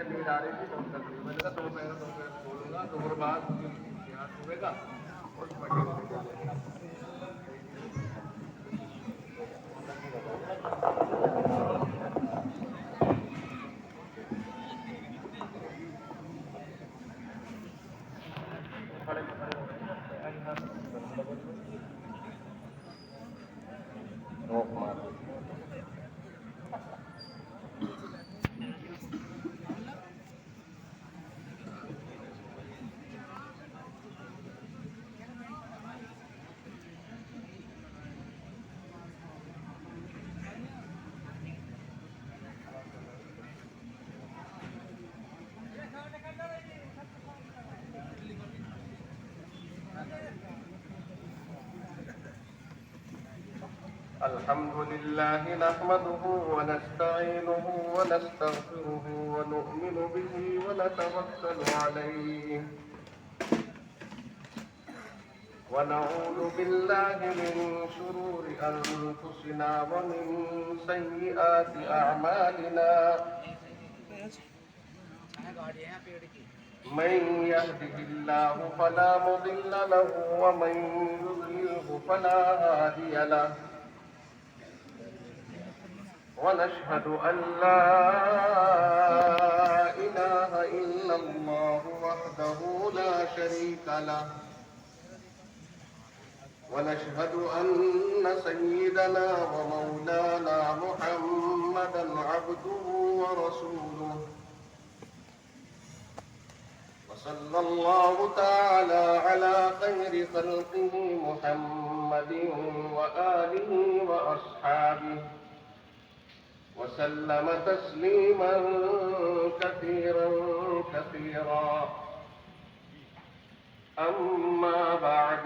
نیند آ رہی تھی تو کر لی. میں نے کہا دو پیر کھولوں گا تو بعد اتحاد ہوئے گا اس میں الحمد لله نحمده ونستعينه ونستغفره ونؤمن به ونتوكل عليه ونعوذ بالله من شرور أنفسنا ومن سيئات أعمالنا من يهده الله فلا مضل له ومن يضلله فلا هادي له ونشهد أن لا إله إلا الله وحده لا شريك له ونشهد أن سيدنا ومولانا محمدا عبده ورسوله وصلى الله تعالى على خير خلقه محمد وآله وأصحابه وسلم تسليما كثيرا كثيرا. أما بعد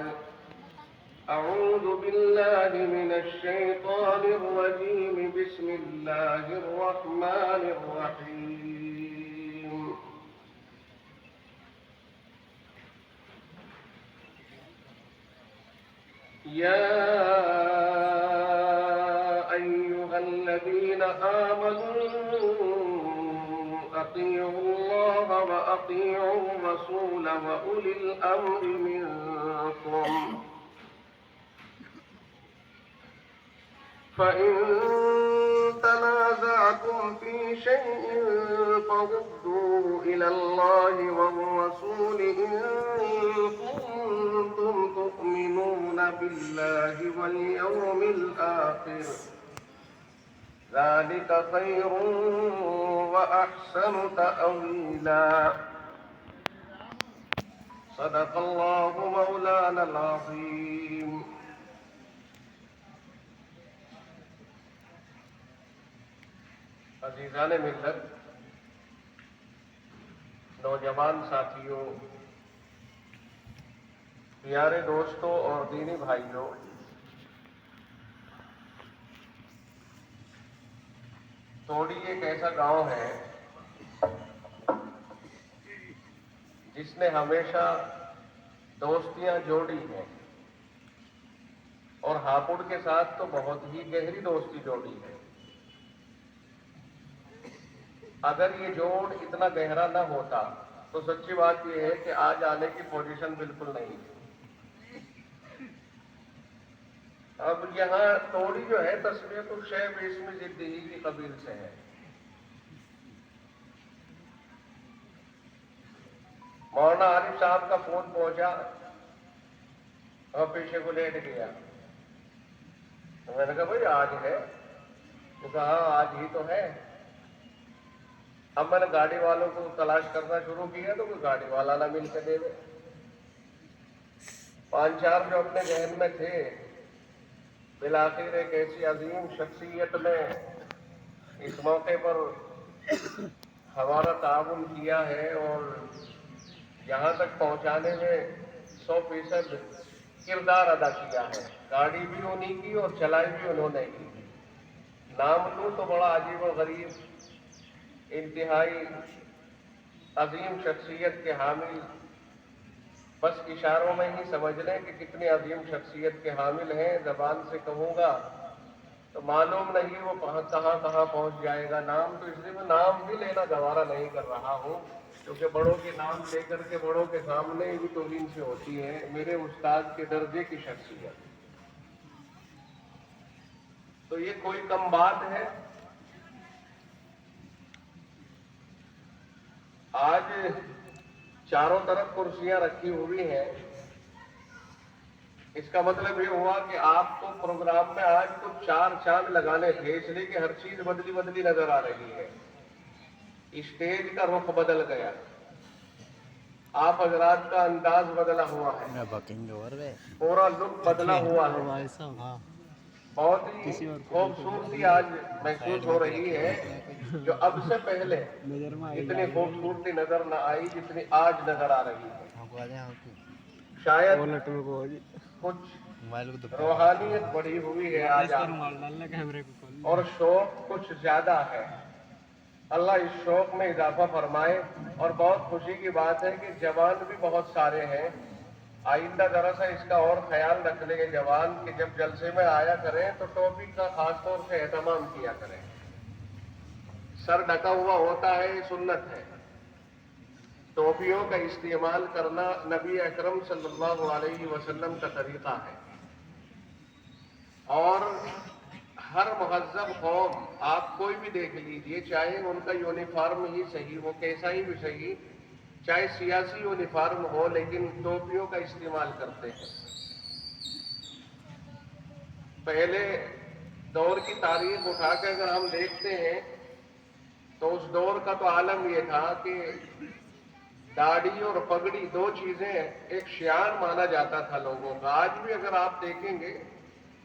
أعوذ بالله من الشيطان الرجيم. بسم الله الرحمن الرحيم. يا أيها الذين آمنوا أطيعوا الله وأطيعوا الرسول وأولي الأمر منكم فإن تنازعتم في شيء فردوه إلى الله والرسول إن كنتم تؤمنون بالله واليوم الآخر ذلك خير وأحسن تأويلا. صدق الله مولانا العظيم. عزیزان ملت، نوجوان ساتھیوں، پیارے دوستوں اور دینی بھائیوں، توڑی ایک ایسا گاؤں ہے جس نے ہمیشہ دوستیاں جوڑی ہیں اور ہاپوڑ کے ساتھ تو بہت ہی گہری دوستی جوڑی ہے. اگر یہ جوڑ اتنا گہرا نہ ہوتا تو سچی بات یہ ہے کہ آج آنے کی پوزیشن بالکل نہیں ہے. اب یہاں توڑی جو ہے تسمیت الشیخ اسم زدہی کی قبیل سے ہے. مولانا عارف صاحب کا فون پہنچا اور پیچھے کو لیٹ گیا. تو میں نے کہا بھائی آج ہے؟ تو کہا ہاں آج ہی تو ہے. اب میں نے گاڑی والوں کو تلاش کرنا شروع کیا تو کوئی گاڑی والا نہ مل کے دے دے. 5-4 جو اپنے ذہن میں تھے بالآخر ایک ایسی عظیم شخصیت نے اس موقع پر ہمارا تعاون کیا ہے اور یہاں تک پہنچانے میں 100% کردار ادا کیا ہے. گاڑی بھی انہیں کی اور چلائی بھی انہوں نے کی. نام لوں تو بڑا عجیب و غریب، انتہائی عظیم شخصیت کے حامل، بس اشاروں میں ہی سمجھ لیں کہ کتنی عظیم شخصیت کے حامل ہیں. زبان سے کہوں گا تو معلوم نہیں وہ کہاں پہنچ جائے گا. نام تو اس لیے میں نام بھی لینا گوارا نہیں کر رہا ہوں، کیونکہ بڑوں کے نام لے کر کے بڑوں کے سامنے بھی توہین سے ہوتی ہے. میرے استاد کے درجے کی شخصیت، تو یہ کوئی کم بات ہے؟ آج چاروں طرف کرسیاں رکھی ہوئی ہیں، اس کا مطلب یہ ہوا کہ آپ کو پروگرام میں آج تو 4 چاند لگانے تھے، اس لیے کہ ہر چیز بدلی نظر آ رہی ہے. اسٹیج کا رخ بدل گیا، آپ حضرات کا انداز بدلا ہوا ہے، پورا لک بدلا ہوا ہے. بہت ہی خوبصورتی آج محسوس ہو رہی ہے، جو اب سے پہلے اتنی خوبصورتی نظر نہ آئی جتنی آج نظر آ رہی ہے. شاید کچھ روحانیت بڑھی ہوئی ہے آج اور شوق کچھ زیادہ ہے. اللہ اس شوق میں اضافہ فرمائے. اور بہت خوشی کی بات ہے کہ جوان بھی بہت سارے ہیں. آئندہ ذرا سا اس کا اور خیال رکھ لیں گے جوان کہ جب جلسے میں آیا کریں تو ٹوپی کا خاص طور سے اہتمام کیا کریں. سر ڈھکا ہوا ہوتا ہے، یہ سنت ہے. ٹوپیوں کا استعمال کرنا نبی اکرم صلی اللہ علیہ وسلم کا طریقہ ہے. اور ہر مہذب قوم آپ کوئی بھی دیکھ لیجئے، چاہے ان کا یونیفارم ہی صحیح ہو، کیسا ہی بھی صحیح، چاہے سیاسی یونیفارم ہو، لیکن ٹوپیوں کا استعمال کرتے ہیں. پہلے دور کی تاریخ اٹھا کے اگر ہم دیکھتے ہیں تو اس دور کا تو عالم یہ تھا کہ داڑھی اور پگڑی 2 چیزیں ایک شعار مانا جاتا تھا لوگوں کا. آج بھی اگر آپ دیکھیں گے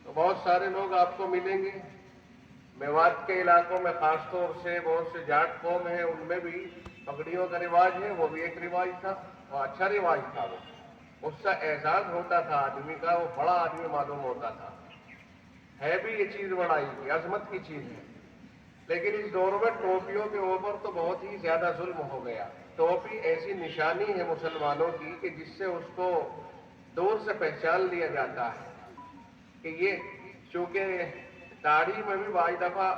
تو بہت سارے لوگ آپ کو ملیں گے میوات کے علاقوں میں، خاص طور سے بہت سے جاٹ قوم ہیں، ان میں بھی پگڑیوں کا رواج ہے. وہ بھی ایک رواج تھا، وہ اچھا رواج تھا. وہ اس سے اعزاز ہوتا تھا آدمی کا، وہ بڑا آدمی معلوم ہوتا تھا. ہے بھی یہ چیز بڑائی کی، عظمت کی چیز ہے. لیکن اس دور میں ٹوپیوں کے اوپر تو بہت ہی زیادہ ظلم ہو گیا. ٹوپی ایسی نشانی ہے مسلمانوں کی کہ جس سے اس کو دور سے پہچان لیا جاتا ہے کہ یہ، چونکہ داڑھی میں بھی بعض دفعہ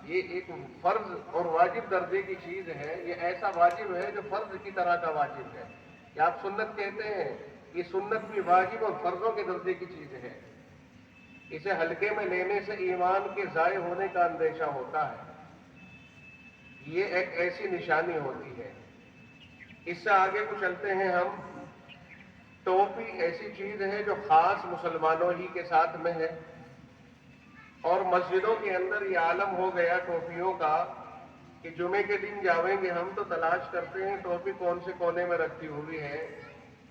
یہ ایک فرض اور واجب درجے کی چیز ہے. یہ ایسا واجب ہے جو فرض کی طرح کا واجب ہے. کہ آپ سنت کہتے ہیں، یہ سنت بھی واجب اور فرضوں کے درجے کی چیز ہے. اسے ہلکے میں لینے سے ایمان کے ضائع ہونے کا اندیشہ ہوتا ہے. یہ ایک ایسی نشانی ہوتی ہے. اس سے آگے کو چلتے ہیں ہم. ٹوپی ایسی چیز ہے جو خاص مسلمانوں ہی کے ساتھ میں ہے، اور مسجدوں کے اندر یہ عالم ہو گیا ٹوپیوں کا کہ جمعے کے دن جاویں گے ہم تو تلاش کرتے ہیں ٹوپی کون سے کونے میں رکھی ہوئی ہے.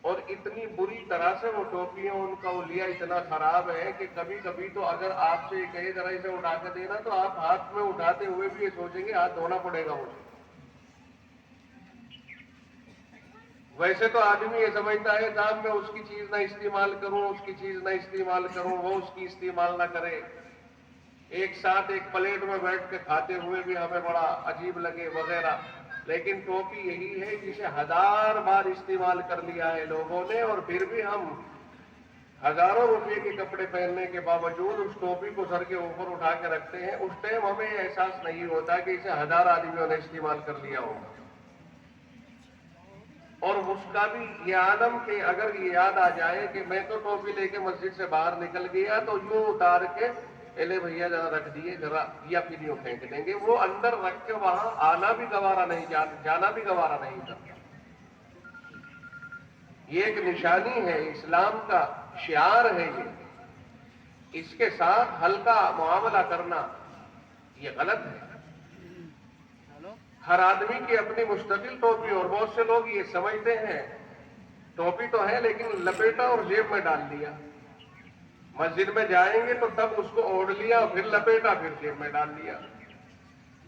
اور اتنی بری طرح سے وہ ٹوپیاں، ان کا حلیہ اتنا خراب ہے کہ کبھی کبھی تو اگر آپ سے یہ کہے ذرا اسے اٹھا کے دینا تو آپ ہاتھ میں اٹھاتے ہوئے بھی یہ سوچیں گے ہاتھ دھونا پڑے گا مجھے. ویسے تو آدمی یہ سمجھتا ہے صاحب میں اس کی چیز نہ استعمال کروں، اس کی چیز نہ استعمال کروں، وہ اس کی استعمال نہ کرے. ایک ساتھ ایک پلیٹ میں بیٹھ کے کھاتے ہوئے بھی ہمیں بڑا عجیب لگے وغیرہ. لیکن ٹوپی یہی ہے جسے 1000 بار استعمال کر لیا ہے لوگوں نے، اور پھر بھی ہم ہزاروں روپے کے کپڑے پہننے کے باوجود اس ٹوپی کو سر کے اوپر اٹھا کے رکھتے ہیں. اس ٹائم ہمیں یہ احساس نہیں ہوتا کہ اسے 1000 آدمیوں نے استعمال کر لیا ہوگا. اور اس کا بھی یہ عالم کہ اگر یہ یاد آ جائے کہ میں تو ٹوپی لے کے مسجد سے باہر نکل گیا تو یوں اتار کے لے بھیا ذرا رکھ دیے ذرا، یا پھر یوں پھینک دیں گے. وہ اندر رکھ کے وہاں آنا بھی گوارا نہیں، جانا بھی گوارا نہیں کرتا. یہ ایک نشانی ہے، اسلام کا شعار ہے یہ. اس کے ساتھ ہلکا معاملہ کرنا یہ غلط ہے. ہر آدمی کی اپنی مستقل ٹوپی، اور بہت سے لوگ یہ سمجھتے ہیں ٹوپی تو ہے لیکن لپیٹا اور جیب میں ڈال دیا. مسجد میں جائیں گے تو تب اس کو اوڑھ لیا، پھر لپیٹا، پھر جیب میں ڈال دیا.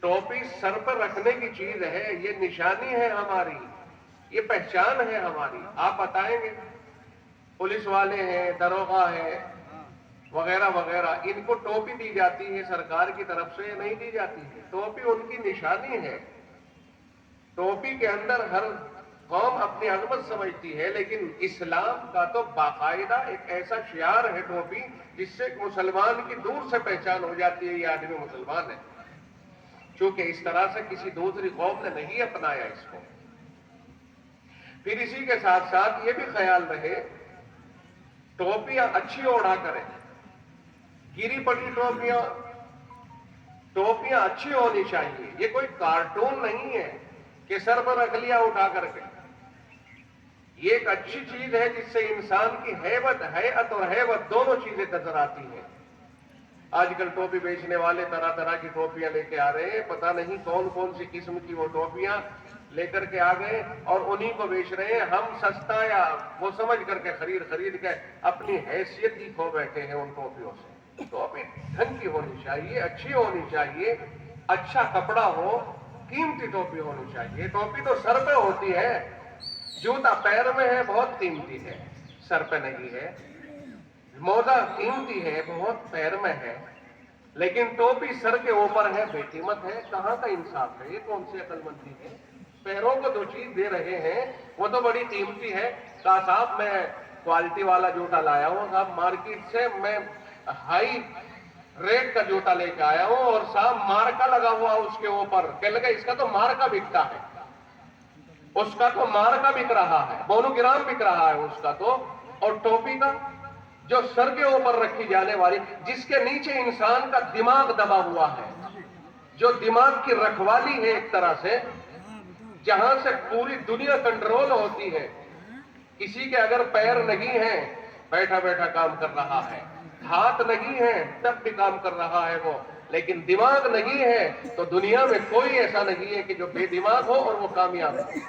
ٹوپی سر پر رکھنے کی چیز ہے، یہ نشانی ہے ہماری، یہ پہچان ہے ہماری. آپ بتائیں گے پولیس والے ہیں، داروغہ ہیں وغیرہ وغیرہ، ان کو ٹوپی دی جاتی ہے سرکار کی طرف سے، نہیں دی جاتی ہے. ٹوپی ان کی نشانی ہے. ٹوپی کے اندر ہر قوم اپنی عظمت سمجھتی ہے، لیکن اسلام کا تو باقاعدہ ایک ایسا شعار ہے ٹوپی جس سے مسلمان کی دور سے پہچان ہو جاتی ہے یہ آدمی مسلمان ہے، چونکہ اس طرح سے کسی دوسری قوم نے نہیں اپنایا اس کو۔ پھر اسی کے ساتھ ساتھ یہ بھی خیال رہے ٹوپیاں اچھی اوڑھا کریں، گری پڑی ٹوپیاں اچھی ہونی چاہیے۔ یہ کوئی کارٹون نہیں ہے کہ سر پر رکھ لیا اٹھا کر کے، یہ ایک اچھی چیز ہے جس سے انسان کی حیبت اور ہیبت دونوں چیزیں نظر آتی ہیں۔ آج کل ٹوپی بیچنے والے طرح طرح کی ٹوپیاں لے کے آ رہے ہیں، پتہ نہیں کون کون سی قسم کی وہ ٹوپیاں لے کر کے آ گئے اور انہی کو بیچ رہے ہیں۔ ہم سستا یا وہ سمجھ کر کے خرید کے اپنی حیثیت ہی کھو بیٹھے ہیں ان ٹوپیوں سے۔ ٹوپی ڈھنگ کی ہونی چاہیے، اچھی ہونی چاہیے، اچھا کپڑا ہو، قیمتی ٹوپی ہونی چاہیے۔ ٹوپی تو سر پہ ہوتی ہے، جوتا پیر میں ہے بہت قیمتی ہے، سر پہ نہیں ہے۔ موزہ قیمتی ہے بہت، پیر میں ہے، لیکن ٹوپی سر کے اوپر ہے، بے قیمت ہے۔ کہاں کا انصاف ہے؟ یہ کون سی عقل مندی ہے؟ پیروں کو جو چیز دے رہے ہیں وہ تو بڑی قیمتی ہے۔ کہا صاحب میں کوالٹی والا جوتا لایا ہوں، صاحب مارکیٹ سے میں ہائی ریٹ کا جوتا لے کے آیا ہوں اور صاحب مارکا لگا ہوا اس کے اوپر، کہنے لگا اس کا تو مارکا بکتا ہے، اس کا تو مارکا بک رہا ہے، مونوگرام بک رہا ہے اس کا تو۔ اور ٹوپی کا جو سر کے اوپر رکھی جانے والی، جس کے نیچے انسان کا دماغ دبا ہوا ہے، جو دماغ کی رکھوالی ہے ایک طرح سے، جہاں سے پوری دنیا کنٹرول ہوتی ہے۔ کسی کے اگر پیر نہیں ہیں بیٹھا بیٹھا کام کر رہا ہے، ہاتھ نہیں ہیں تب بھی کام کر رہا ہے وہ، لیکن دماغ نہیں ہے تو دنیا میں کوئی ایسا نہیں ہے کہ جو بے دماغ ہو اور وہ کامیاب ہو۔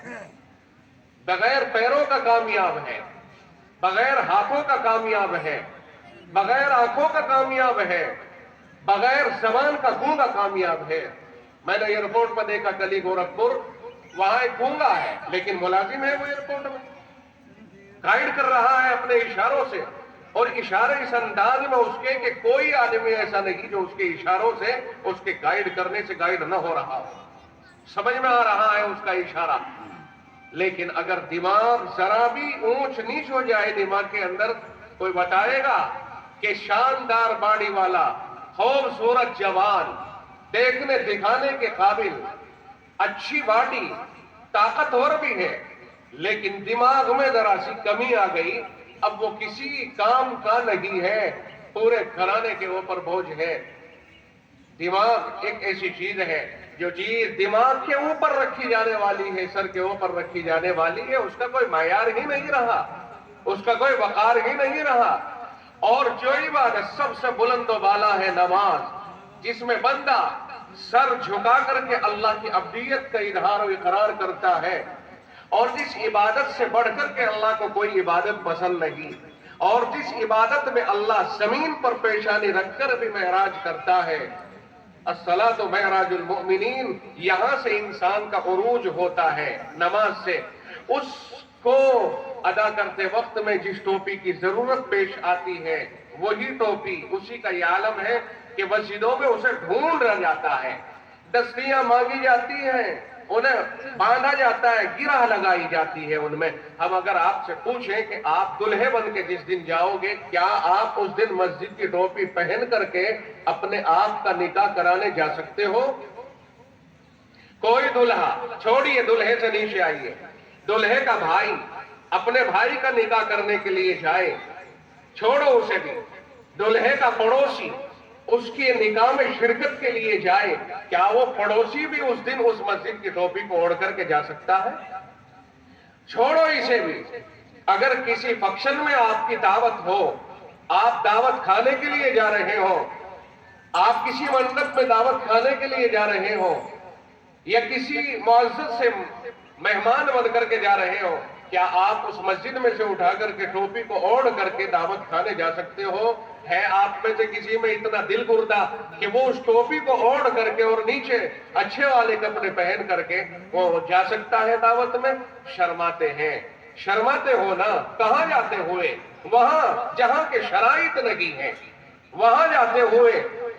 بغیر پیروں کا کامیاب ہے، بغیر ہاتھوں کا کامیاب ہے، بغیر آنکھوں کا کامیاب ہے، بغیر زبان کا گونگا کامیاب ہے۔ میں نے ایئرپورٹ پر دیکھا کلی گورکھپور، وہاں ایک گونگا ہے لیکن ملازم ہے وہ ایئرپورٹ میں، گائیڈ کر رہا ہے اپنے اشاروں سے، اور اشارے اس انداز میں اس کے کہ کوئی آدمی ایسا نہیں جو اس کے اشاروں سے، اس کے گائیڈ کرنے سے گائیڈ نہ ہو رہا ہو، سمجھ میں آ رہا ہے اس کا اشارہ۔ لیکن اگر دماغ ذرا بھی اونچ نیچ ہو جائے دماغ کے اندر، کوئی بتائے گا کہ شاندار باڈی والا، خوبصورت جوان، دیکھنے دکھانے کے قابل، اچھی باڈی، طاقتور بھی ہے، لیکن دماغ میں ذرا سی کمی آ گئی، اب وہ کسی کام کا نہیں ہے، پورے گھرانے کے اوپر بوجھ ہے۔ دماغ ایک ایسی چیز ہے جو چیز دماغ کے اوپر رکھی جانے والی ہے، سر کے اوپر رکھی جانے والی ہے، اس کا کوئی معیار ہی نہیں رہا، اس کا کوئی وقار ہی نہیں رہا۔ اور جو عبادت سب سے بلند و بالا ہے نماز، جس میں بندہ سر جھکا کر کے اللہ کی عبدیت کا اظہار و اقرار کرتا ہے، اور جس عبادت سے بڑھ کر کے اللہ کو کوئی عبادت پسند نہیں، اور جس عبادت میں اللہ زمین پر پیشانی رکھ کر بھی معراج کرتا ہے، الصلاۃ معراج المؤمنین، یہاں سے انسان کا عروج ہوتا ہے نماز سے۔ اس کو ادا کرتے وقت میں جس ٹوپی کی ضرورت پیش آتی ہے وہی ٹوپی، اسی کا یہ عالم ہے کہ مسجدوں میں اسے ڈھونڈ رہا جاتا ہے، دستیاں مانگی جاتی ہیں، انہیں باندھا جاتا ہے، گرہ لگائی جاتی ہے ان میں۔ ہم اگر آپ سے پوچھیں کہ آپ دلہے بن کے جس دن جاؤ گے، کیا آپ اس دن مسجد کی ٹوپی پہن کر کے اپنے آپ کا نکاح کرانے جا سکتے ہو؟ کوئی دلہا، چھوڑیے دلہے سے نیچے آئیے، دلہے کا بھائی اپنے بھائی کا نکاح کرنے کے لیے جائے، چھوڑو اسے بھی، دلہے کا پڑوسی اس کی نکاح میں شرکت کے لیے جائے، کیا وہ پڑوسی بھی اس دن اس مسجد کی ٹوپی کو اوڑھ کر کے جا سکتا ہے؟ چھوڑو اسے بھی، اگر کسی فنکشن میں آپ کی دعوت ہو، آپ دعوت کھانے کے لیے جا رہے ہو، آپ کسی منڈپ میں دعوت کھانے کے لیے جا رہے ہو، یا کسی معزز سے مہمان بن کر کے جا رہے ہو، کیا آپ اس مسجد میں سے اٹھا کر کے ٹوپی کو اوڑھ کر کے دعوت کھانے جا سکتے ہو؟ ہے آپ میں سے کسی میں اتنا دل گردہ کہ وہ اس ٹوپی کو اوڑھ کر کے اور نیچے اچھے والے کپڑے پہن کر کے وہ جا سکتا ہے دعوت میں؟ شرماتے ہیں، شرماتے ہو نا، کہاں جاتے ہوئے؟ وہاں جہاں کے شرائط نہیں ہیں، وہاں جاتے ہوئے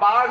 5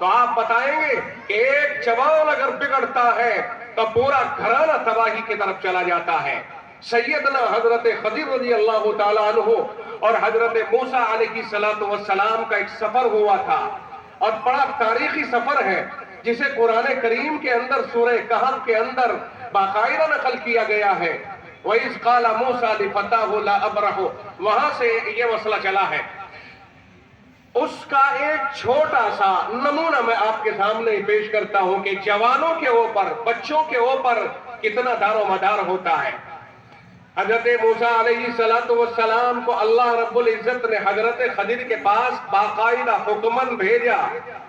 تو آپ بتائیں گے کہ ایک جوان اگر بگڑتا ہے تو پورا گھرانہ تباہی کی طرف چلا جاتا ہے۔ سیدنا حضرت خضر رضی اللہ تعالیٰ عنہ اور حضرت موسیٰ علیہ السلام کا ایک سفر ہوا تھا، اور بڑا تاریخی سفر ہے جسے قرآن کریم کے اندر سورہ کہف کے اندر باقاعدہ نقل کیا گیا ہے۔ وَإِذْ قَالَ مُوسَىٰ لِفَتَاهُ لَا أَبْرَحُ، وہاں سے یہ مسئلہ چلا ہے۔ اس کا ایک چھوٹا سا نمونہ میں آپ کے سامنے پیش کرتا ہوں کہ جوانوں کے اوپر، بچوں کے اوپر کتنا دار و مدار ہوتا ہے۔ حضرت موسیٰ علیہ السلام کو اللہ رب العزت نے حضرت خضر کے پاس باقاعدہ حکمن بھیجا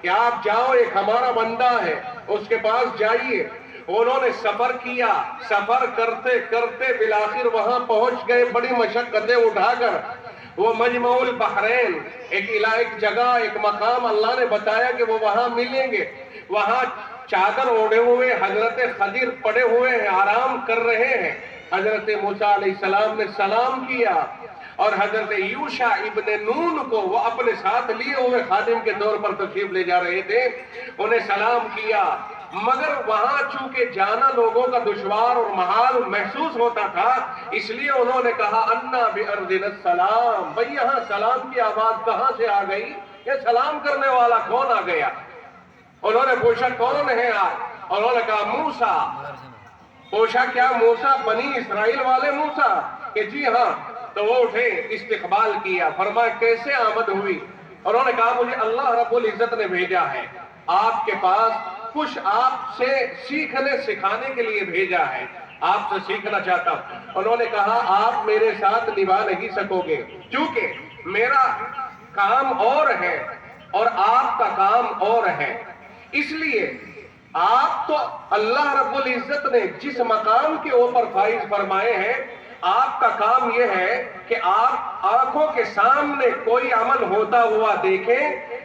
کہ آپ جاؤ، ایک ہمارا بندہ ہے، اس کے پاس جائیے۔ انہوں نے سفر کیا، سفر کرتے کرتے بالآخر وہاں پہنچ گئے، بڑی مشقتیں اٹھا کر۔ وہ مجمع البحرین، ایک جگہ، ایک مقام اللہ نے بتایا کہ وہ وہاں ملیں گے۔ وہاں چادر اوڑھے ہوئے حضرت خضر پڑے ہوئے ہیں، آرام کر رہے ہیں۔ حضرت موسیٰ علیہ السلام نے سلام کیا، اور حضرت یوشع ابن نون کو وہ اپنے ساتھ لیے ہوئے خادم کے طور پر تشریف لے جا رہے تھے، انہیں سلام کیا۔ مگر وہاں چونکہ جانا لوگوں کا دشوار اور محال محسوس ہوتا تھا، اس لیے انہوں نے کہا انا بِأَرْضِنَا السلام، بھئی یہاں سلام کی آواز کہاں سے آ گئی؟ یہ سلام کرنے والا کون آ گیا؟ انہوں نے پوچھا کون ہے آپ؟ انہوں نے کہا موسیٰ۔ پوچھا کیا موسیٰ بنی اسرائیل والے موسیٰ؟ کہ جی ہاں۔ تو وہ اٹھے، استقبال کیا، فرمایا کیسے آمد ہوئی؟ انہوں نے کہا مجھے اللہ رب العزت نے بھیجا ہے آپ کے پاس، کچھ آپ سے سیکھنے سکھانے کے لیے بھیجا ہے، آپ سے سیکھنا چاہتا ہوں۔ انہوں نے کہا آپ میرے ساتھ نبھا نہیں سکو گے، کیونکہ میرا کام اور ہے اور آپ کا کام اور ہے۔ اس لیے آپ تو اللہ رب العزت نے جس مقام کے اوپر فائز فرمائے ہیں، آپ کا کام یہ ہے کہ آپ آنکھوں کے سامنے کوئی عمل ہوتا ہوا دیکھیں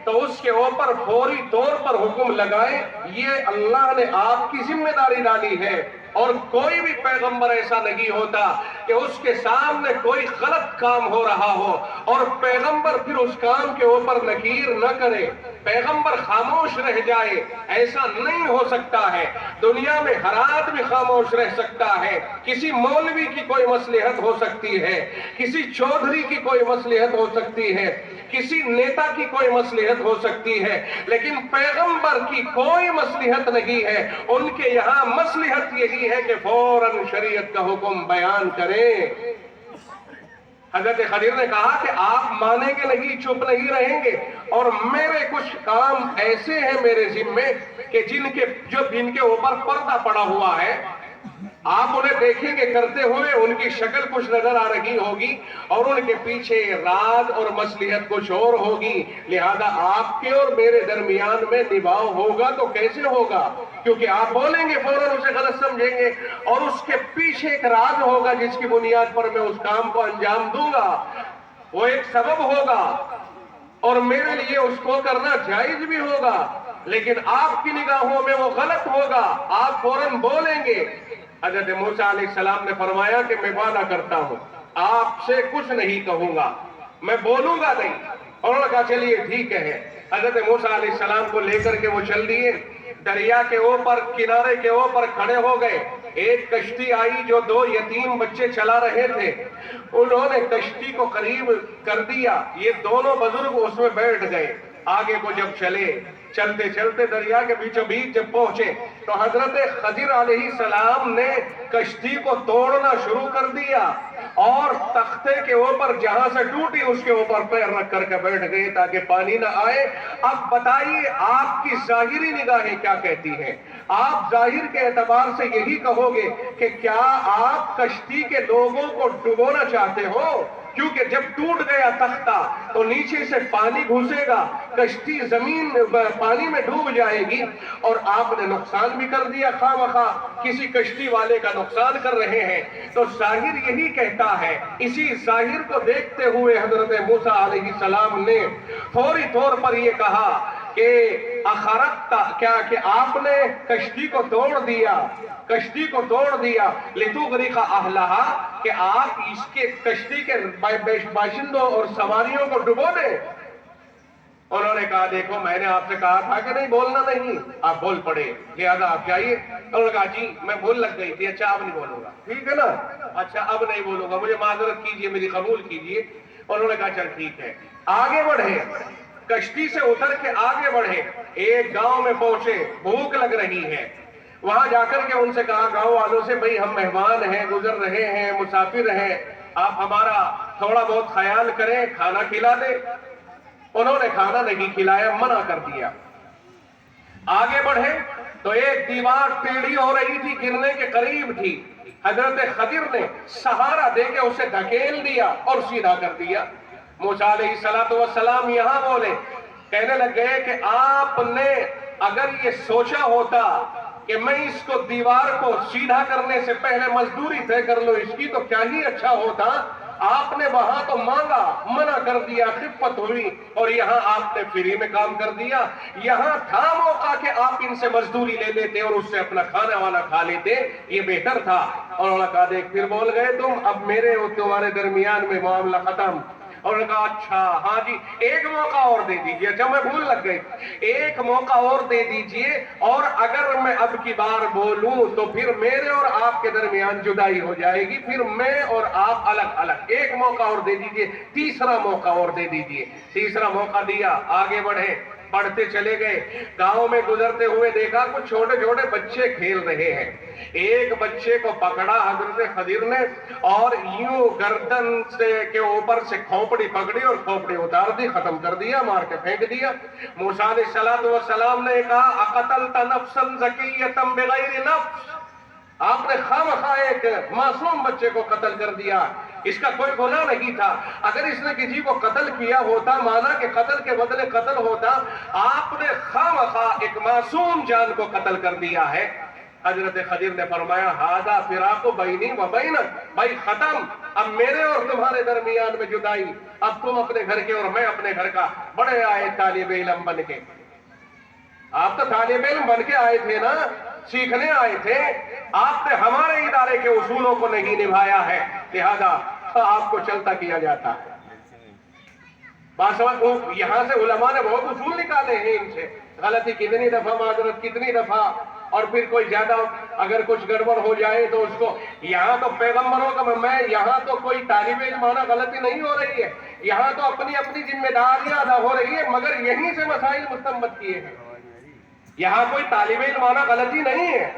تو اس کے اوپر فوری طور پر حکم لگائیں۔ یہ اللہ نے آپ کی ذمہ داری ڈالی ہے، اور کوئی بھی پیغمبر ایسا نہیں ہوتا کہ اس کے سامنے کوئی غلط کام ہو رہا ہو اور پیغمبر پھر اس کام کے اوپر نکیر نہ کرے، پیغمبر خاموش رہ جائے، ایسا نہیں ہو سکتا ہے۔ دنیا میں ہر آدمی خاموش رہ سکتا ہے، کسی مولوی کی کوئی مصلحت ہو سکتی ہے، کسی چودھری کی کوئی مصلحت ہو سکتی ہے، کسی نیتا کی کوئی مصلحت ہو سکتی ہے، لیکن پیغمبر کی کوئی مصلحت نہیں ہے۔ ان کے یہاں مصلحت یہی ہے کہ فوراً شریعت کا حکم بیان کریں۔ حضرت خضر نے کہا کہ آپ مانیں گے نہیں، چپ نہیں رہیں گے، اور میرے کچھ کام ایسے ہیں میرے ذمے کہ جن کے اوپر پردہ پڑا ہوا ہے، آپ انہیں دیکھیں گے کرتے ہوئے، ان کی شکل کچھ نظر آ رہی ہوگی اور ان کے پیچھے راز اور مصلحت کچھ اور ہوگی، لہذا آپ کے اور میرے درمیان میں نبھاؤ ہوگا تو کیسے ہوگا؟ کیونکہ آپ بولیں گے فوراً اسے غلط سمجھیں گے، اور اس کے پیچھے ایک راز ہوگا جس کی بنیاد پر میں اس کام کو انجام دوں گا، وہ ایک سبب ہوگا اور میرے لیے اس کو کرنا جائز بھی ہوگا، لیکن آپ کی نگاہوں میں وہ غلط ہوگا، آپ فوراً بولیں گے۔ حضرت موسیٰ علیہ السلام نے فرمایا کہ میں وعدہ کرتا ہوں آپ سے کچھ نہیں کہوں گا، میں بولوں گا نہیں۔ اور انہوں نے کہا چلیے ٹھیک ہے۔ حضرت موسیٰ علیہ السلام کو لے کر کے وہ چل دیے، دریا کے اوپر، کنارے کے اوپر کھڑے ہو گئے۔ ایک کشتی آئی جو دو یتیم بچے چلا رہے تھے، انہوں نے کشتی کو قریب کر دیا، یہ دونوں بزرگ اس میں بیٹھ گئے۔ آگے کو جب چلتے چلتے دریا کے بیچوں بیچ جب پہنچے تو حضرت خضر علیہ السلام نے کشتی کو توڑنا شروع کر دیا، اور تختے کے اوپر جہاں سے ٹوٹی اس کے اوپر پیر رکھ کر کے بیٹھ گئے تاکہ پانی نہ آئے۔ اب بتائیے آپ کی ظاہری نگاہیں کیا کہتی ہیں؟ آپ ظاہر کے اعتبار سے یہی کہو گے کہ کیا آپ کشتی کے لوگوں کو ڈبونا چاہتے ہو؟ کیونکہ جب ٹوٹ گیا تختہ تو نیچے سے پانی گھسے گا، کشتی زمین پانی میں ڈوب جائے گی، اور آپ نے نقصان بھی کر دیا، خواہ مخواہ کسی کشتی والے کا نقصان کر رہے ہیں۔ تو ظاہر یہی کہتا ہے۔ اسی ظاہر کو دیکھتے ہوئے حضرت موسیٰ علیہ السلام نے فوری طور پر یہ کہا کہ اخرقتا، کیا کہ آپ نے کشتی کو توڑ دیا، کشتی کو توڑ دیا، لتغرق اہلہا، کہ آپ اس کے کشتی کے باشندوں اور سواریوں کو ڈبو دیں۔ انہوں نے کہا دیکھو میں نے آپ سے کہا تھا کہ نہیں بولنا نہیں، آپ بول پڑے، لہذا آپ جائیے۔ انہوں نے کہا جی میں بھول لگ گئی تھی، اچھا اب نہیں بولوں گا، ٹھیک ہے نا، اچھا اب نہیں بولوں گا، مجھے معذرت کیجئے، میری قبول کیجئے۔ انہوں نے کہا چل ٹھیک ہے، آگے بڑھے، کشتی سے اتر کے آگے بڑھے، ایک گاؤں میں پہنچے، بھوک لگ رہی ہے، وہاں جا کر کے ان سے کہا گاؤں والوں سے بھئی ہم مہمان ہیں، گزر رہے ہیں، مسافر ہیں، آپ ہمارا تھوڑا بہت خیال کریں، کھانا کھلا دیں۔ انہوں نے کھانا نہیں کھلایا، منع کر دیا۔ آگے بڑھے تو ایک دیوار ٹیڑھی ہو رہی تھی، گرنے کے قریب تھی، حضرت خضر نے سہارا دے کے اسے دھکیل دیا اور سیدھا کر دیا۔ موسیٰ علیہ السلام یہاں بولے، کہنے لگ گئے کہ آپ نے اگر یہ سوچا ہوتا کہ میں اس کو دیوار کو سیدھا کرنے سے پہلے مزدوری طے کر لوں اس کی تو کیا ہی اچھا ہوتا، آپ نے وہاں تو مانگا، منع کر دیا، خفت ہوئی، اور یہاں آپ نے فری میں کام کر دیا۔ یہاں تھا موقع کہ آپ ان سے مزدوری لے لیتے اور اس سے اپنا کھانا وانا کھا لیتے، یہ بہتر تھا۔ اور انہوں نے کہا دیکھ پھر بول گئے تم، اب میرے اور تمہارے درمیان میں معاملہ ختم۔ اور انہوں نے کہا اچھا ہاں جی ایک موقع اور دے دیجئے، اچھا میں بھول لگ گئی، ایک موقع اور دے دیجئے، اور اگر میں اب کی بار بولوں تو پھر میرے اور آپ کے درمیان جدائی ہو جائے گی، پھر میں اور آپ الگ الگ، ایک موقع اور دے دیجئے، تیسرا موقع اور دے دیجئے۔ تیسرا موقع دیا، آگے بڑھے، بڑھتے چلے گئے، گاؤں میں گزرتے ہوئے دیکھا کچھ چھوٹے چھوٹے بچے کھیل رہے ہیں، ایک بچے کو پکڑا حضرت خضر نے اور یوں گردن کے اوپر سے کھوپڑی پکڑی اور کھوپڑی اتار دی، ختم کر دیا، مار کے پھینک دیا۔ موسیٰ علیہ السلام نے کہا اقتلت نفسا زکیۃ بغیر نفس، آپ نے خواہ ایک معصوم بچے کو قتل کر دیا، اس کا کوئی گناہ نہیں تھا، اگر اس نے کسی کو قتل کیا ہوتا، مانا کہ قتل کے بدلے قتل ہوتا، آپ نے خواہ ایک معصوم جان کو قتل کر دیا ہے۔ حضرت خضر نے فرمایا ھذا فراق بینی و بینک، بھائی ختم، اب میرے اور تمہارے درمیان میں جدائی، اب تم اپنے گھر کے اور میں اپنے گھر کا۔ بڑے آئے طالب علم بن کے، آپ تو طالب علم بن کے آئے تھے نا، سیکھنے آئے تھے، آپ نے ہمارے ادارے کے اصولوں کو نہیں نبھایا ہے، لہذا آپ کو چلتا کیا جاتا ہے۔ بات سمجھ، یہاں سے علماء نے بہت اصول نکالے ہیں ان سے، غلطی کتنی دفعہ، معذرت کتنی دفعہ، اور پھر کوئی زیادہ اگر کچھ گڑبڑ ہو جائے تو اس کو، یہاں تو پیغمبروں کا میں، یہاں تو کوئی طالب علم مانا غلطی نہیں ہو رہی ہے، یہاں تو اپنی اپنی ذمہ داریاں ادا ہو رہی ہے، مگر یہیں سے مسائل مستنبط کیے ہیں، یہاں کوئی طالب علم مانا غلطی نہیں ہے،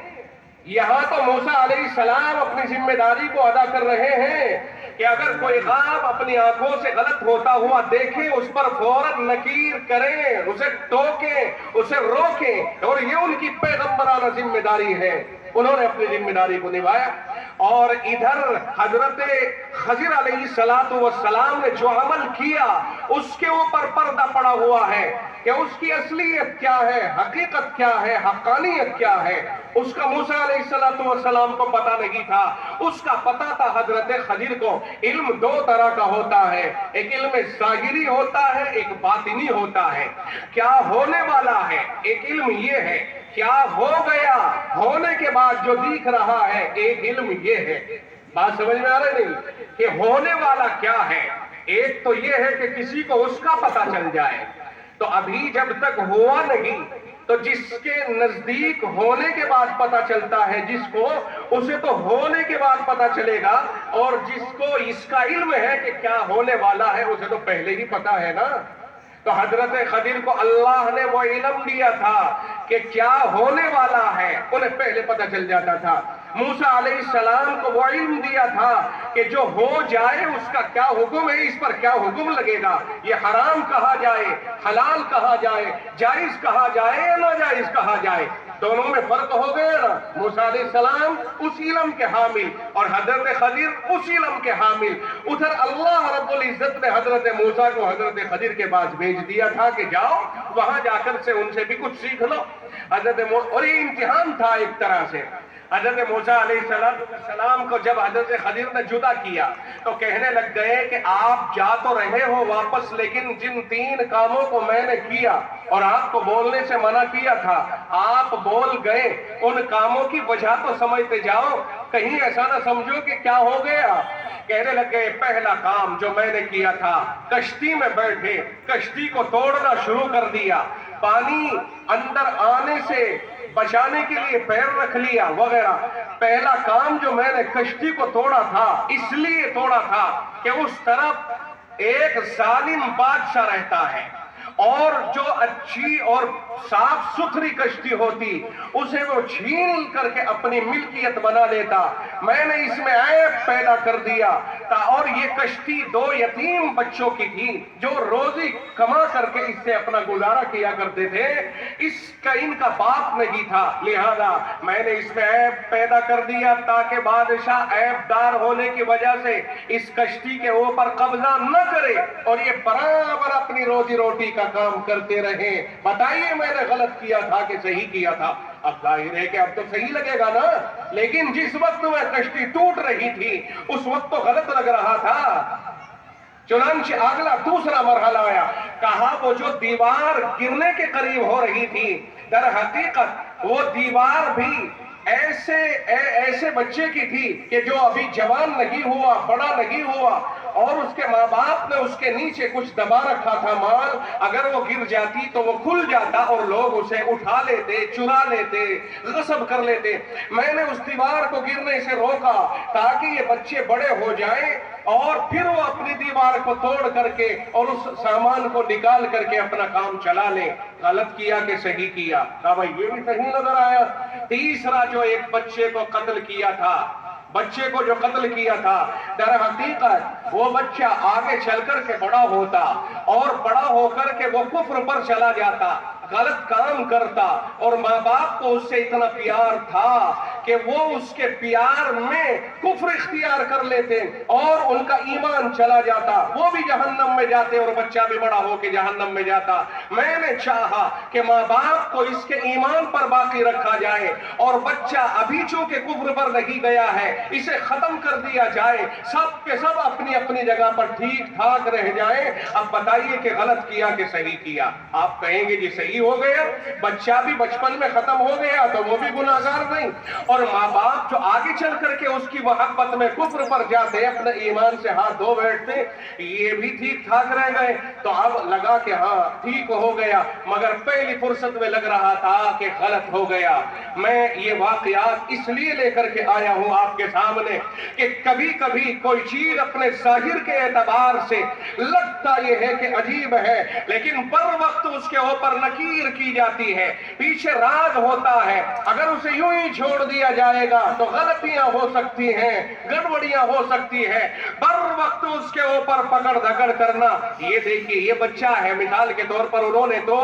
یہاں تو موسیٰ علیہ السلام اپنی ذمہ داری کو ادا کر رہے ہیں کہ اگر کوئی خواب اپنی آنکھوں سے غلط ہوتا ہوا دیکھیں، اس پر فوراً نکیر کریں، اسے ٹوکیں، اسے روکیں، اور یہ ان کی پیغمبرانہ ذمہ داری ہے، انہوں نے اپنی ذمہ داری کو نبھایا۔ اور ادھر حضرت خضر علیہ السلام نے جو عمل کیا اس کے اوپر پردہ پڑا ہوا ہے کہ اس کی اصلیت کیا ہے، حقیقت کیا ہے، حقانیت کیا ہے، اس کا موسیٰ علیہ السلام کو پتہ نہیں تھا، اس کا پتہ تھا حضرت خضر کو۔ علم دو طرح کا ہوتا ہے، ایک علم ظاہری ہوتا ہے، ایک باطنی ہوتا ہے، کیا ہونے والا ہے، ایک علم یہ ہے، کیا ہو گیا، ہونے کے بعد جو دیکھ رہا ہے، ایک علم یہ ہے۔ بات سمجھ میں آ رہی نہیں کہ ہونے والا کیا ہے؟ ایک تو یہ ہے کہ کسی کو اس کا پتہ چل جائے، تو ابھی جب تک ہوا نہیں تو جس کے نزدیک ہونے کے بعد پتہ چلتا ہے جس کو، اسے تو ہونے کے بعد پتہ چلے گا، اور جس کو اس کا علم ہے کہ کیا ہونے والا ہے اسے تو پہلے ہی پتہ ہے نا۔ تو حضرت خضر کو اللہ نے وہ علم دیا تھا کہ کیا ہونے والا ہے، انہیں پہلے پتہ چل جاتا تھا۔ موسیٰ علیہ السلام کو وہ علم دیا تھا کہ جو ہو جائے اس کا کیا حکم ہے، اس پر کیا حکم لگے گا، یہ حرام کہا جائے، حلال کہا جائے، جائز کہا جائے یا ناجائز کہا جائے، دونوں میں فرق ہو گیا نا۔ موسیٰ علیہ السلام اس علم کے حامل اور حضرت خضر اس علم کے حامل۔ ادھر اللہ رب العزت نے حضرت موسیٰ کو حضرت خضر کے پاس بھیج دیا تھا کہ جاؤ وہاں جا کر سے ان سے بھی کچھ سیکھ لو۔ اور یہ امتحان تھا ایک طرح سے۔ حضرت موسیٰ علیہ السلام کو جب حضرت خضر نے جدا کیا تو کہنے لگ گئے کہ آپ جا تو رہے ہو واپس، لیکن جن 3 کاموں کو میں نے کیا اور آپ کو بولنے سے منع کیا تھا، آپ بول گئے، ان کاموں کی وجہ تو سمجھتے جاؤ، کہیں ایسا نہ سمجھو کہ کیا ہو گیا، کہنے لگے پہلا کام جو میں نے کیا تھا، کشتی میں بیٹھے، کشتی کو توڑنا شروع کر دیا، پانی اندر آنے سے بچانے کے لیے پیر رکھ لیا وغیرہ۔ پہلا کام جو میں نے کشتی کو توڑا تھا، اس لیے توڑا تھا کہ اس طرف ایک ظالم بادشاہ رہتا ہے، اور جو اچھی اور صاف ستھری کشتی ہوتی اسے وہ چھین کر کے اپنی ملکیت بنا لیتا۔ میں نے اس میں عیب پیدا کر دیا تھا، اور یہ کشتی 2 یتیم بچوں کی تھی جو روزی کما کر کے اس سے اپنا گزارا کیا کرتے تھے، ان کا باپ نہیں تھا، لہذا میں نے اس میں عیب پیدا کر دیا تاکہ بادشاہ عیب دار ہونے کی وجہ سے اس کشتی کے اوپر قبضہ نہ کرے اور یہ برابر اپنی روزی روٹی کا کام کرتے رہے۔ بتائیے میں نے غلط کیا تھا کہ صحیح کیا تھا؟ اب ظاہر ہے کہ اب تو صحیح لگے گا نا، لیکن جس وقت میں کشتی ٹوٹ رہی تھی اس وقت تو غلط لگ رہا تھا۔ چنانچہ اگلا دوسرا مرحلہ آیا، کہا وہ جو دیوار گرنے کے قریب ہو رہی تھی، در حقیقت وہ دیوار بھی ایسے بچے کی تھی کہ جو ابھی جوان نہیں ہوا، بڑا نہیں ہوا، اور اس کے ماں باپ نے اس کے نیچے کچھ دبا رکھا تھا مال، اگر وہ گر جاتی تو وہ کھل جاتا اور لوگ اسے اٹھا لیتے، چرا لیتے، غصب کر لیتے۔ میں نے اس دیوار کو گرنے سے روکا تاکہ یہ بچے بڑے ہو جائیں اور پھر وہ اپنی دیوار کو توڑ کر کے اور اس سامان کو نکال کر کے اپنا کام چلا لیں۔ غلط کیا کہ صحیح کیا؟ کہا بھائی یہ بھی صحیح نظر آیا۔ تیسرا جو ایک بچے کو قتل کیا تھا، بچے کو جو قتل کیا تھا، در حقیقت وہ بچہ آگے چل کر کے بڑا ہوتا اور بڑا ہو کر کے وہ کفر پر چلا جاتا، غلط کام کرتا، اور ماں باپ کو اس سے اتنا پیار تھا کہ وہ اس کے پیار میں کفر اختیار کر لیتے اور ان کا ایمان چلا جاتا، وہ بھی جہنم میں جاتے اور بچہ بھی بڑا ہو کے جہنم میں جاتا۔ میں نے چاہا کہ ماں باپ کو اس کے ایمان پر باقی رکھا جائے اور بچہ ابھی چونکہ کفر پر نہیں گیا ہے اسے ختم کر دیا جائے، سب کے سب اپنی اپنی جگہ پر ٹھیک ٹھاک رہ جائیں۔ اب بتائیے کہ غلط کیا کہ صحیح کیا؟ آپ کہیں گے جی صحیح ہو گیا، بچہ بھی بچپن میں ختم ہو گیا تو وہ بھی گناہگار نہیں، اور ماں باپ جو آگے چل کر کے اس کی محبت میں کفر پر جاتے، اپنے ایمان سے ہاتھ دھو بیٹھتے، یہ بھی ٹھیک ٹھاک رہ گئے۔ تو اب لگا کہ ہاں ٹھیک ہو گیا، مگر پہلی فرصت میں لگ رہا تھا کہ غلط ہو گیا۔ میں یہ واقعات اس لیے لے کر کے آیا ہوں آپ کے سامنے کہ کبھی کبھی کوئی چیز اپنے ظاہر کے اعتبار سے لگتا یہ ہے کہ عجیب ہے، لیکن بر وقت اس کے اوپر نکیر کی جاتی ہے، پیچھے راز ہوتا ہے۔ اگر اسے یوں ہی چھوڑ دیا جائے گا تو غلطیاں ہو سکتی ہیں، گڑبڑیاں ہو سکتی ہیں، بر وقت اس کے اوپر پکڑ دھکڑ کرنا۔ یہ دیکھیے یہ بچہ ہے، مثال کے طور پر انہوں نے تو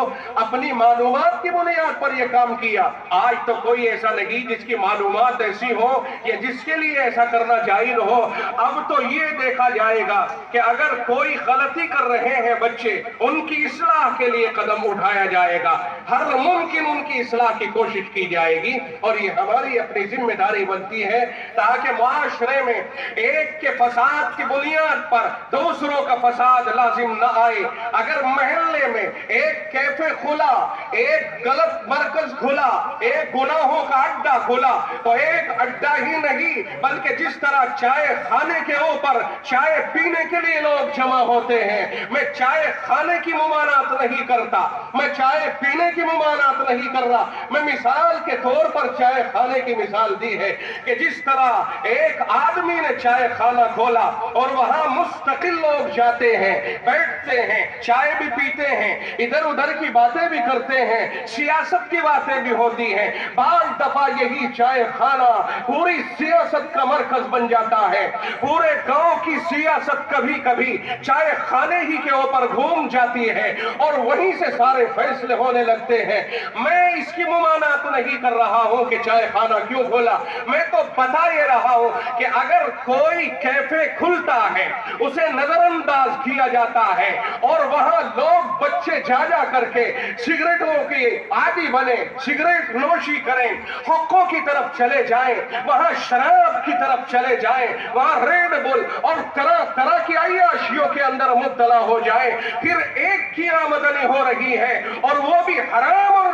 اپنی معلومات کی بنیاد پر یہ کام کیا، آج تو کوئی ایسا نہیں جس کی معلومات ایسی ہو یا جس کے لیے ایسا کرنا جائز ہو۔ اب تو یہ دیکھا جائے گا کہ اگر کوئی غلطی کر رہے ہیں بچے، ان کی اصلاح کے لیے قدم اٹھایا جائے گا، ہر ممکن ان کی اصلاح کی کوشش کی جائے گی، اور یہ ہماری اپنی ذمہ داری بنتی ہے تاکہ معاشرے میں ایک کے فساد کی بنیاد پر دوسروں کا فساد لازم نہ آئے۔ اگر محلے میں ایک کیفے کھلا، ایک غلط مرکز کھلا، ایک گناہوں کا اڈا کھلا، تو ایک اڈا ہی نہیں بلکہ جس طرح چائے خانے کے اوپر چائے پینے کے لیے لوگ جمع ہوتے ہیں، میں چائے خانے کی ممانعت نہیں کرتا، میں چائے پینے کی ممانعت نہیں کر رہا، میں مثال کے طور پر چائے خانے کی مثال دی ہے کہ جس طرح ایک آدمی نے چائے خانہ کھولا اور وہاں مستقل لوگ جاتے ہیں، بیٹھتے ہیں، چائے بھی پیتے ہیں، ادھر ادھر کی باتیں بھی کرتے ہیں، سیاست کی باتیں بھی ہوتی ہیں، بعض دفعہ یہی چائے خانہ پوری سیاست کا مرکز بن جاتا ہے، پورے گاؤں کی سیاست کبھی کبھی چائے خانے ہی کے اوپر گھوم جاتی ہے اور وہیں سے سارے فیصلے ہونے لگتے ہیں۔ میں اس کی ممانعت نہیں کر رہا ہوں کہ چائے خانہ کیوں کھولا، میں تو بتا یہ رہا ہوں کہ اگر کوئی کیفے کھلتا ہے اسے نظر انداز کیا جاتا ہے اور وہاں لوگ بچے جا کر کے سگریٹوں کی عادی بنے، سگریٹ نوشی کریں، حقوں کی طرف چلے جائیں، وہاں شراب کی طرف چلے جائیں، وہاں ریڈ بل اور طرح طرح کی عیاشیوں کے اندر مبتلا ہو جائیں، پھر ایک کی آمدنی ہو رہی ہے اور وہ بھی حرام اور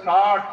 60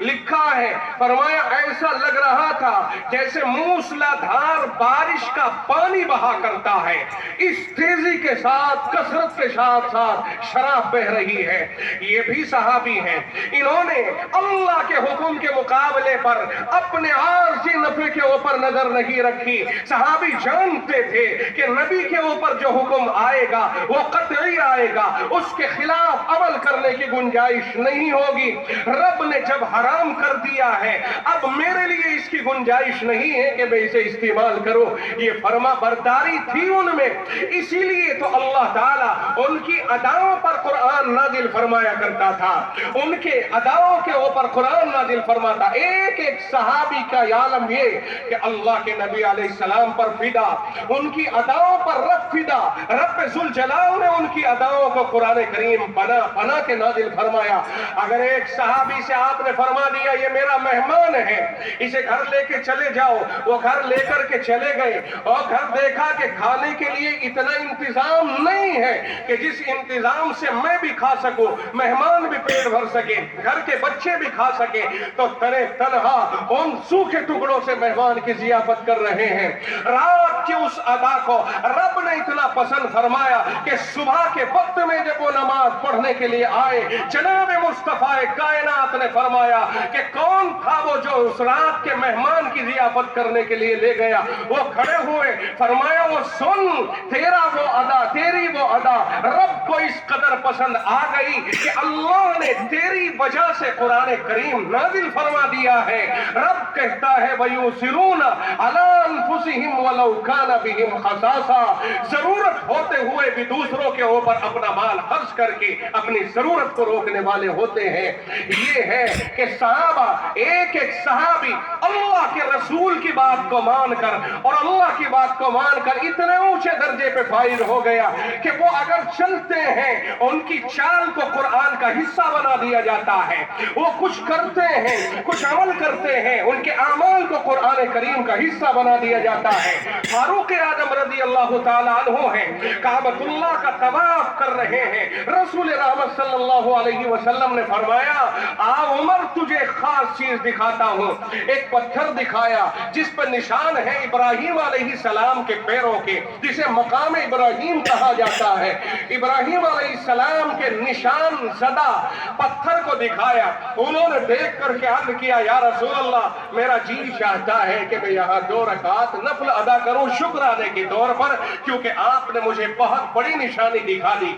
لکھا ہے فرمایا ایسا لگ رہا تھا جیسے موسلادھار بارش کا پانی بہا کرتا ہے، اس تیزی کے ساتھ کثرت کے ساتھ ساتھ شراب بہ رہی ہے۔ یہ بھی صحابی ہیں، انہوں نے اللہ کے حکم کے مقابلے پر اپنے عارضی نفع کے اوپر نظر نہیں رکھی۔ صحابی جانتے تھے کہ نبی کے اوپر جو حکم آئے گا وہ قطعی آئے گا، اس کے خلاف عمل کرنے کی گنجائش نہیں ہوگی۔ رب نے جب حرام کر دیا ہے اب میرے لیے اس کی گنجائش نہیں ہے کہ میں اسے استعمال کروں۔ یہ فرما برداری تھی ان میں، اسی لیے تو اللہ تعالیٰ ان کی اداؤں پر قرآن نازل فرمایا کرتا تھا، ان کے اداؤں کے اوپر قرآن نازل فرماتا۔ ایک ایک صحابی کا عالم یہ کہ اللہ کے نبی علیہ السلام پر فدا، ان کی اداؤں پر رب فدا۔ رب ذوالجلال نے ان کی اداؤں کو قرآن کریم پناہ پناہ کے نازل فرمایا۔ اگر ایک صحابی سے آپ نے فرما دیا یہ میرا مہمان ہے، اسے گھر لے کے چلے جاؤ، وہ گھر لے کر کے چلے گئے اور گھر دیکھا کہ کھانے کے لیے اتنا انتظام نہیں ہے کہ جس انتظام سے میں بھی کھا سکوں، مہمان بھی پیٹ بھر سکے، گھر کے بچے بھی کھا سکے، تو تنہا ان سوکھے ٹکڑوں سے مہمان کی ضیافت کر رہے ہیں۔ رات کی اس ادا کو رب نے اتنا پسند فرمایا کہ صبح کے وقت میں جب وہ نماز پڑھنے کے لیے آئے، جناب مصطفیٰ کائنات نے فرمایا کہ کون تھا وہ جو اس رات کے مہمان کی ضیافت کرنے کے لیے لے گیا؟ وہ کھڑے ہوئے، فرمایا وہ سن، تیرا وہ ادا، تیری وہ ادا رب کو اس قدر پسند آ گئی کہ اللہ نے تیری وجہ سے قرآن کریم نازل فرما دیا ہے۔ رب کہتا ہے وَيُؤْثِرُونَ عَلَىٰ أَنفُسِهِمْ وَلَوْ كَانَ بِهِمْ خَصَاصَةٌ، ضرورت ہوتے ہوئے بھی دوسروں کے اوپر اپنا مال خرچ کر کے اپنی ضرورت کو روکنے والے ہوتے ہیں۔ یہ ہے کہ صحابہ، ایک ایک صحابی اللہ کے رسول کی بات کو مان کر اور اللہ کی بات کو مان کر اتنے اونچے درجے پہ فائز ہو گیا کہ وہ اگر چلتے ہیں ان کی چال کو قرآن کا حصہ بنا دیا جاتا ہے، وہ کچھ کرتے ہیں، کچھ عمل کرتے ہیں، ان کے اعمال کو قرآن کریم کا حصہ بنا دیا جاتا ہے۔ فاروق اعظم رضی اللہ تعالیٰ عنہ ہیں، کعبۃ اللہ کا طواف کر رہے ہیں، رسول رحمت صلی اللہ علیہ وسلم نے فرمایا آ عمر تجھے خاص چیز دکھاتا ہوں۔ ایک پتھر دکھایا جس پر نشان ہے ابراہیم علیہ السلام کے پیروں کے، جسے مقام ابراہیم کہا جاتا ہے۔ ابراہیم علیہ السلام کے نشان زدہ پتھر کو دکھایا، انہوں نے دیکھ کر کے عرض کیا یا رسول اللہ میرا جی چاہتا ہے کہ میں یہاں 2 رکعت نفل ادا کروں شکرانے کے طور پر، کیونکہ آپ نے مجھے بہت بڑی نشانی دکھا دی۔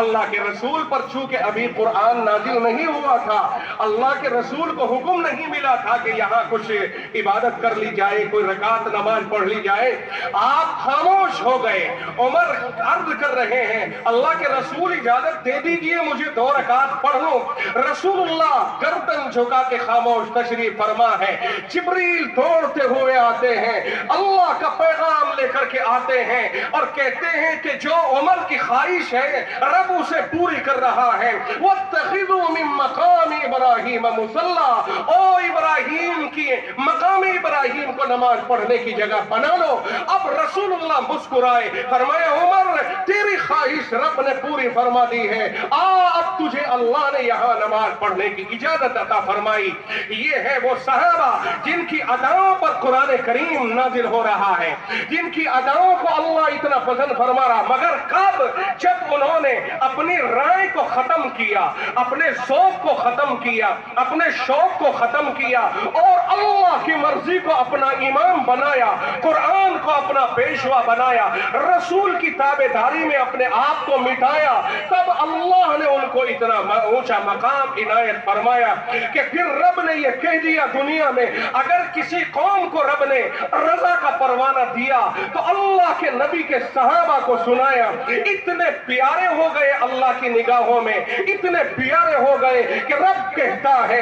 اللہ کے رسول پر چونکہ ابھی قرآن نازل نہیں ہوا تھا، اللہ کے رسول کو حکم نہیں ملا تھا کہ یہاں کچھ عبادت کر لی جائے، کوئی رکعت نماز پڑھ لی جائے، آپ خاموش ہو گئے۔ عمر عرض کر رہے ہیں اللہ کے رسول اجازت دے دیجئے مجھے 2 رکعت پڑھ لوں۔ رسول اللہ گردن جھکا کے خاموش تشریف فرما ہے۔ جبریل دوڑتے ہوئے آتے ہیں، اللہ کا پیغام لے کر کے آتے ہیں اور کہتے ہیں کہ جو عمر کی خواہش ہے رب اسے پوری کر رہا ہے۔ وَاتَّخِذُوا مِن مَّقَامِ إِبْرَاهِيمَ مُصَلًّى، او ابراہیم کی مقام ابراہیم کو نماز پڑھنے کی جگہ بنا لو۔ اب رسول اللہ مسکرائے، فرمایا عمر تیری خواہش رب نے پوری فرما دی ہے، اب تجھے اللہ نے یہاں نماز پڑھنے کی اجازت عطا فرمائی۔ یہ ہے وہ صحابہ جن کی اداؤں پر قرآن کریم نازل ہو رہا ہے، جن کی اداؤں کو اللہ اتنا پسند فرما رہا، مگر کب؟ جب انہوں نے اپنی رائے کو ختم کیا، اپنے ذوق کو ختم کیا، اپنے شوق کو ختم کیا اور اللہ کی مرضی کو اپنا امام بنایا، قرآن کو اپنا پیشوا بنایا، رسول کی تابعداری میں اپنے آپ کو مٹایا، تب اللہ نے ان کو اتنا اونچا مقام عنایت فرمایا کہ پھر رب نے یہ کہہ دیا دنیا میں اگر کسی قوم کو رب نے رضا کا پروانہ دیا تو اللہ کے نبی کے صحابہ کو سنایا، اتنے پیارے ہو گئے اللہ کی نگاہوں میں، اتنے پیارے ہو گئے کہ رب کہتا ہے